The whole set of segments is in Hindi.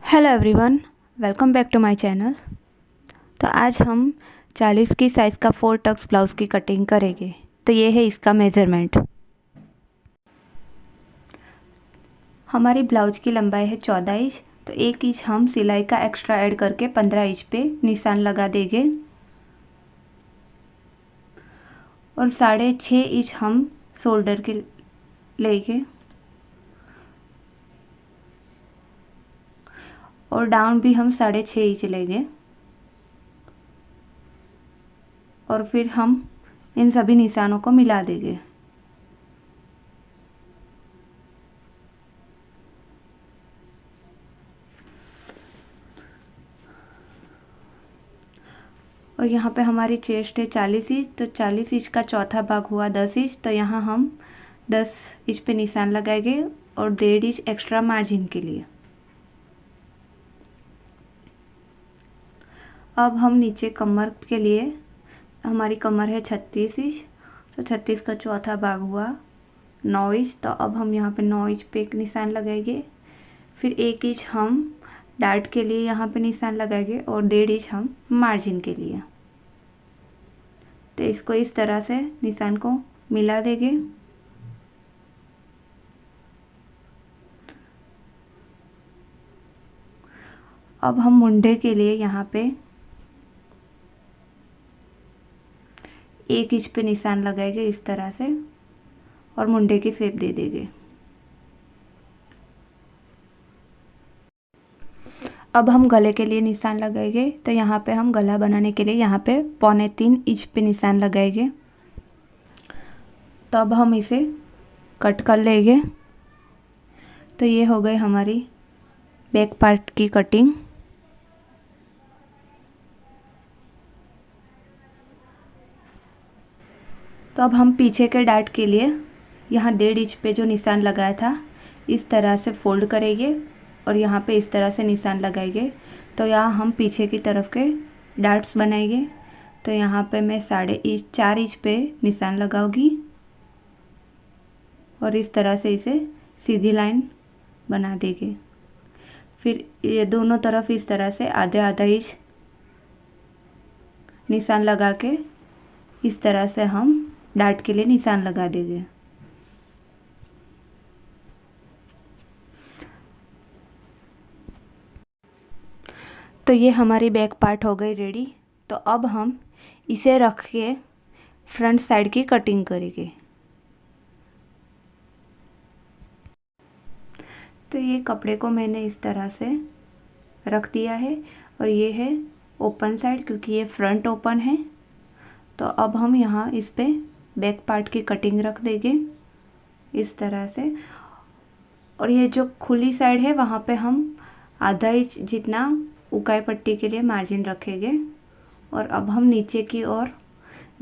Hello everyone, welcome back to my channel. तो आज हम 40 की साइज़ का 4 टक्स ब्लाउज़ की कटिंग करेंगे। तो ये है इसका मेज़रमेंट। हमारी ब्लाउज की लंबाई है 14 इंच। तो 1 इंच हम सिलाई का एक्स्ट्रा ऐड करके 15 इंच पे निशान लगा देंगे और 6.5 इंच हम शोल्डर के लेंगे और डाउन भी हम 6.5 इंच लेंगे और फिर हम इन सभी निशानों को मिला देंगे। और यहाँ पे हमारी चेस्ट है 40 इंच। तो 40 इंच का चौथा भाग हुआ 10 इंच। तो यहाँ हम 10 इंच पे निशान लगाएंगे और 1.5 इंच एक्स्ट्रा मार्जिन के लिए। अब हम नीचे कमर के लिए, हमारी कमर है 36 इंच। तो 36 का चौथा भाग हुआ 9 इंच। तो अब हम यहाँ पे 9 इंच पे एक निशान लगाएंगे। फिर 1 इंच हम डार्ट के लिए यहाँ पे निशान लगाएंगे और 1.5 इंच हम मार्जिन के लिए। तो इसको इस तरह से निशान को मिला देंगे। अब हम मुंडे के लिए यहाँ पे 1 इंच पे निशान लगाएंगे इस तरह से और मुंडे की शेप दे देंगे। अब हम गले के लिए निशान लगाएंगे। तो यहाँ पे हम गला बनाने के लिए यहाँ पे 2.25 इंच पे निशान लगाएंगे। तो अब हम इसे कट कर लेंगे। तो ये हो गई हमारी बैक पार्ट की कटिंग। तो अब हम पीछे के डार्ट के लिए यहाँ 1.5 इंच पे जो निशान लगाया था इस तरह से फोल्ड करेंगे और यहाँ पे इस तरह से निशान लगाएंगे। तो यहाँ हम पीछे की तरफ के डार्ट्स बनाएंगे। तो यहाँ पे मैं 4.5 इंच पे निशान लगाऊंगी और इस तरह से इसे सीधी लाइन बना देंगे। फिर ये दोनों तरफ इस तरह से आधा इंच निशान लगा के इस तरह से हम डार्ट के लिए निशान लगा देंगे। तो ये हमारी बैक पार्ट हो गई रेडी। तो अब हम इसे रख के फ्रंट साइड की कटिंग करेंगे। तो ये कपड़े को मैंने इस तरह से रख दिया है और ये है ओपन साइड, क्योंकि ये फ्रंट ओपन है। तो अब हम यहाँ इस पे बैक पार्ट की कटिंग रख देंगे इस तरह से। और ये जो खुली साइड है वहाँ पे हम आधा इंच जितना उकाई पट्टी के लिए मार्जिन रखेंगे। और अब हम नीचे की ओर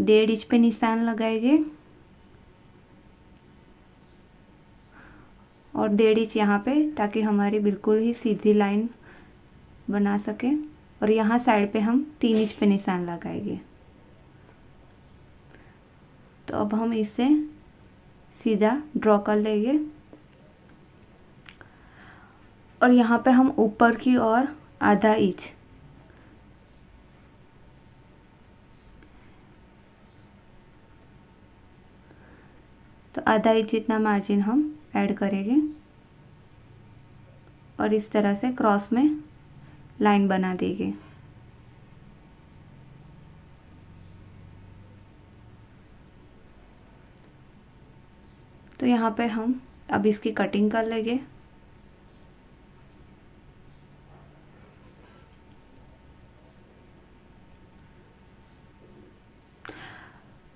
1.5 इंच पे निशान लगाएंगे और 1.5 इंच यहाँ पे, ताकि हमारी बिल्कुल ही सीधी लाइन बना सके। और यहाँ साइड पे हम 3 इंच पे निशान लगाएंगे। तो अब हम इसे सीधा ड्रॉ कर लेंगे और यहाँ पे हम ऊपर की ओर आधा इंच, तो आधा इंच जितना मार्जिन हम ऐड करेंगे और इस तरह से क्रॉस में लाइन बना देंगे। तो यहाँ पे हम अब इसकी कटिंग कर लेंगे।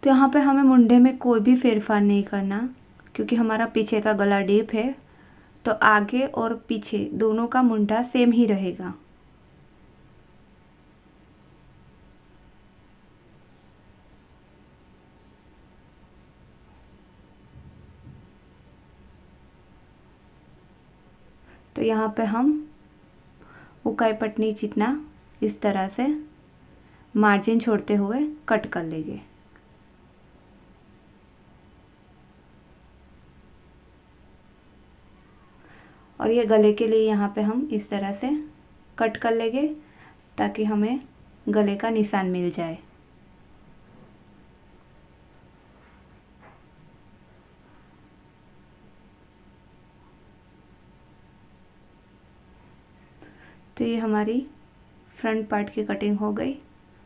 तो यहाँ पे हमें मुंडे में कोई भी फेरफार नहीं करना, क्योंकि हमारा पीछे का गला डीप है। तो आगे और पीछे दोनों का मुंडा सेम ही रहेगा। तो यहाँ पे हम उकाई पट्टी जितना इस तरह से मार्जिन छोड़ते हुए कट कर लेंगे। और ये गले के लिए यहाँ पे हम इस तरह से कट कर लेंगे ताकि हमें गले का निशान मिल जाए। तो ये हमारी फ्रंट पार्ट की कटिंग हो गई।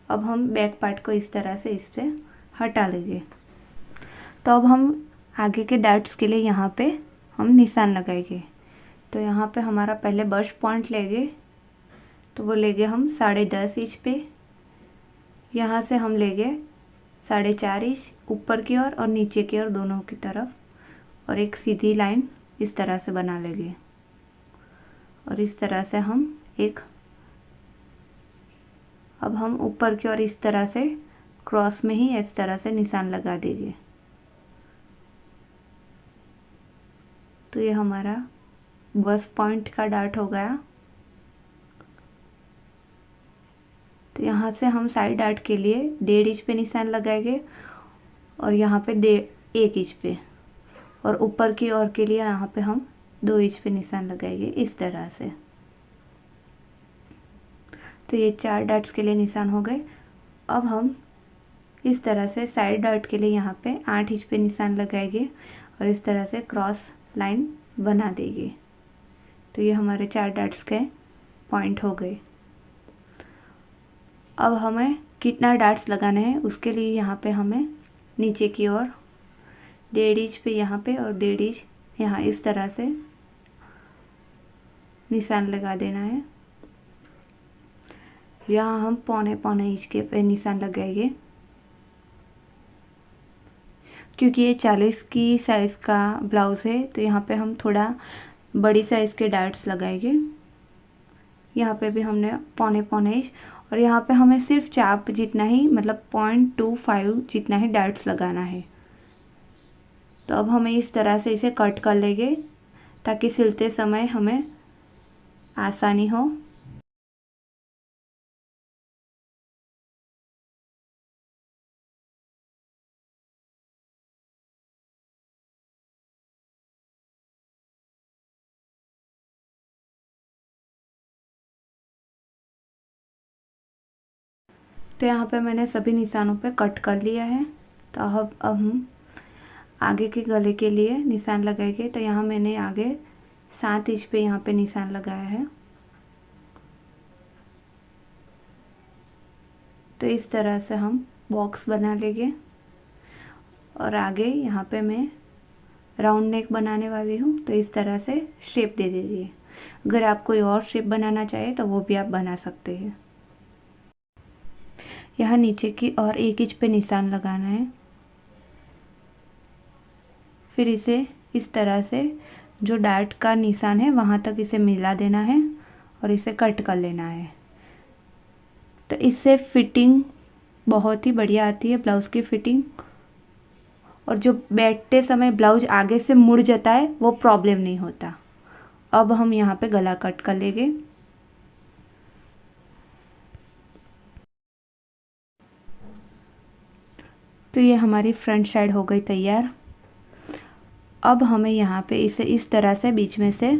अब हम बैक पार्ट को इस तरह से इस पे हटा लेंगे। तो अब हम आगे के डैट्स के लिए यहाँ पे हम निशान लगाएंगे। तो यहाँ पे हमारा पहले बस्ट पॉइंट लेंगे, तो वो लेंगे हम 10.5 इंच पे। यहाँ से हम लेंगे 4.5 इंच ऊपर की ओर और नीचे की ओर दोनों की तरफ, और एक सीधी लाइन इस तरह से बना लेंगे। और इस तरह से हम अब हम ऊपर की ओर इस तरह से क्रॉस में ही इस तरह से निशान लगा देंगे। तो ये हमारा बस पॉइंट का डार्ट हो गया। तो यहाँ से हम साइड डार्ट के लिए 1.5 इंच पे निशान लगाएंगे और यहाँ पे 1 इंच पे, और ऊपर की ओर के लिए यहाँ पे हम 2 इंच पे निशान लगाएंगे इस तरह से। तो ये 4 डार्ट्स के लिए निशान हो गए। अब हम इस तरह से साइड डार्ट के लिए यहाँ पे 8 इंच पे निशान लगाएंगे और इस तरह से क्रॉस लाइन बना देंगे। तो ये हमारे 4 डार्ट्स के पॉइंट हो गए। अब हमें कितना डार्ट्स लगाना है उसके लिए यहाँ पे हमें नीचे की ओर 1.5 इंच पे यहाँ पे और 1.5 इंच यहाँ इस तरह से निशान लगा देना है। यहाँ हम पौने इंच के पे निशान लगाएंगे, क्योंकि ये 40 की साइज़ का ब्लाउज़ है। तो यहाँ पे हम थोड़ा बड़ी साइज़ के डार्ट्स लगाएंगे। यहाँ पे भी हमने पौने इंच, और यहाँ पे हमें सिर्फ चाप जितना ही, मतलब 0.25 जितना ही डार्ट्स लगाना है। तो अब हमें इस तरह से इसे कट कर लेंगे ताकि सिलते समय हमें आसानी हो। तो यहाँ पे मैंने सभी निशानों पे कट कर लिया है। तो अब हम आगे के गले के लिए निशान लगाएंगे। तो यहाँ मैंने आगे 7 इंच पे यहाँ पे निशान लगाया है। तो इस तरह से हम बॉक्स बना लेंगे, और आगे यहाँ पे मैं राउंड नेक बनाने वाली हूँ। तो इस तरह से शेप दे दीजिए। अगर आप कोई और शेप बनाना चाहे तो वो भी आप बना सकते हैं। यहाँ नीचे की और 1 इंच पे निशान लगाना है। फिर इसे इस तरह से जो डार्ट का निशान है वहाँ तक इसे मिला देना है और इसे कट कर लेना है। तो इससे फिटिंग बहुत ही बढ़िया आती है, ब्लाउज़ की फिटिंग। और जो बैठते समय ब्लाउज आगे से मुड़ जाता है वो प्रॉब्लम नहीं होता। अब हम यहाँ पे गला कट कर लेंगे। तो ये हमारी फ्रंट साइड हो गई तैयार। अब हमें यहाँ पे इसे इस तरह से बीच में से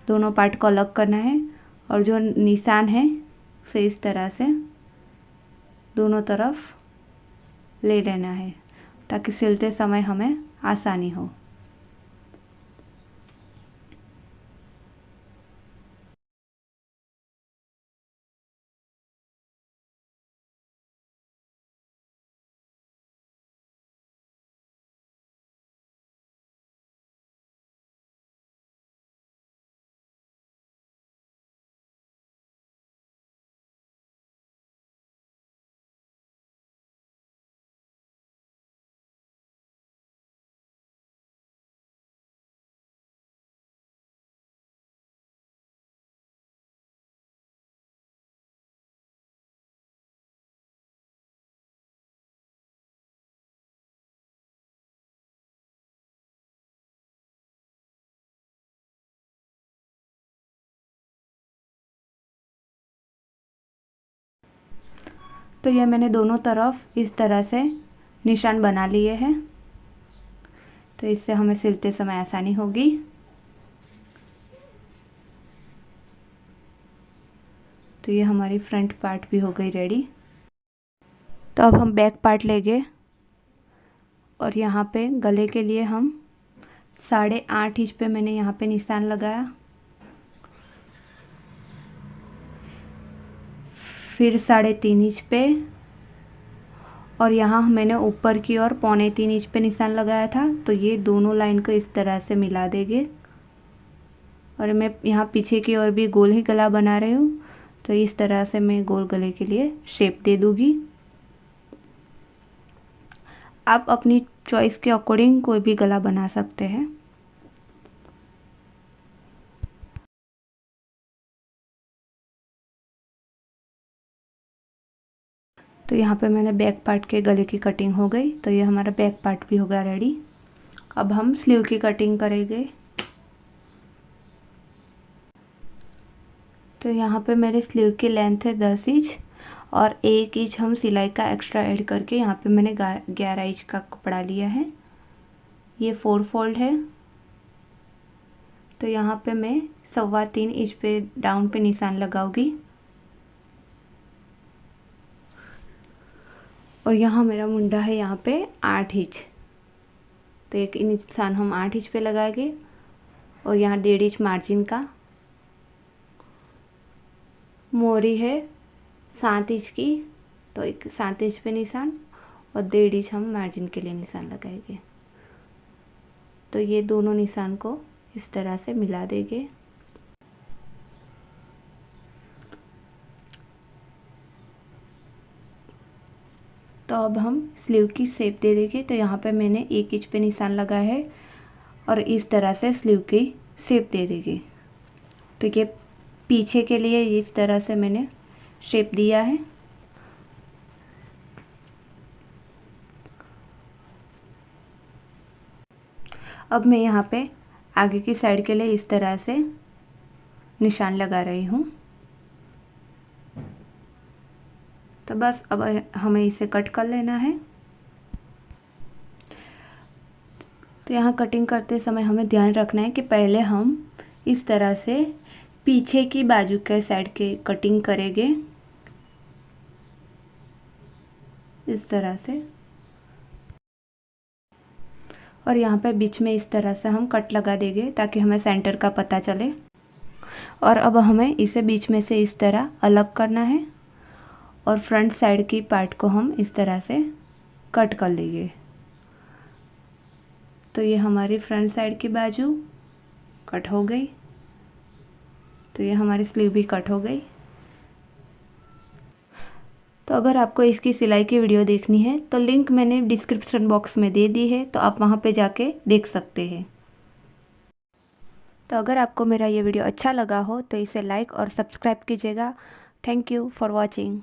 दोनों पार्ट को अलग करना है, और जो निशान है उसे इस तरह से दोनों तरफ ले लेना है ताकि सिलते समय हमें आसानी हो। तो ये मैंने दोनों तरफ इस तरह से निशान बना लिए हैं। तो इससे हमें सिलते समय आसानी होगी। तो ये हमारी फ्रंट पार्ट भी हो गई रेडी। तो अब हम बैक पार्ट लेंगे और यहाँ पे गले के लिए हम 8.5 इंच पे मैंने यहाँ पे निशान लगाया, फिर 3.5 इंच पे, और यहाँ मैंने ऊपर की ओर 3.25 इंच पे निशान लगाया था। तो ये दोनों लाइन को इस तरह से मिला देंगे और मैं यहाँ पीछे की ओर भी गोल ही गला बना रही हूँ। तो इस तरह से मैं गोल गले के लिए शेप दे दूँगी। आप अपनी चॉइस के अकॉर्डिंग कोई भी गला बना सकते हैं। तो यहाँ पे मैंने बैक पार्ट के गले की कटिंग हो गई। तो ये हमारा बैक पार्ट भी हो गया रेडी। अब हम स्लीव की कटिंग करेंगे। तो यहाँ पे मेरे स्लीव की लेंथ है 10 इंच और 1 इंच हम सिलाई का एक्स्ट्रा ऐड करके यहाँ पे मैंने 11 इंच का कपड़ा लिया है। ये 4 फोल्ड है। तो यहाँ पे मैं 3.25 इंच पे डाउन पे निशान लगाऊंगी और यहाँ मेरा मुंडा है यहाँ पे 8 इंच। तो एक निशान हम 8 इंच पे लगाएंगे और यहाँ 1.5 इंच मार्जिन का। मोरी है 7 इंच की, तो एक 7 इंच पे निशान और 1.5 इंच हम मार्जिन के लिए निशान लगाएंगे। तो ये दोनों निशान को इस तरह से मिला देंगे। तो अब हम स्लीव की शेप दे देंगे। तो यहाँ पे मैंने 1 इंच पे निशान लगाया है और इस तरह से स्लीव की शेप दे देंगे। तो ये पीछे के लिए इस तरह से मैंने शेप दिया है। अब मैं यहाँ पे आगे की साइड के लिए इस तरह से निशान लगा रही हूँ। तो बस अब हमें इसे कट कर लेना है। तो यहाँ कटिंग करते समय हमें ध्यान रखना है कि पहले हम इस तरह से पीछे की बाजू के साइड के कटिंग करेंगे, इस तरह से, और यहाँ पे बीच में इस तरह से हम कट लगा देंगे ताकि हमें सेंटर का पता चले। और अब हमें इसे बीच में से इस तरह अलग करना है और फ्रंट साइड की पार्ट को हम इस तरह से कट कर लेंगे। तो ये हमारी फ्रंट साइड की बाजू कट हो गई। तो ये हमारी स्लीव भी कट हो गई। तो अगर आपको इसकी सिलाई की वीडियो देखनी है तो लिंक मैंने डिस्क्रिप्शन बॉक्स में दे दी है, तो आप वहाँ पे जाके देख सकते हैं। तो अगर आपको मेरा ये वीडियो अच्छा लगा हो तो इसे लाइक और सब्सक्राइब कीजिएगा। Thank you for watching.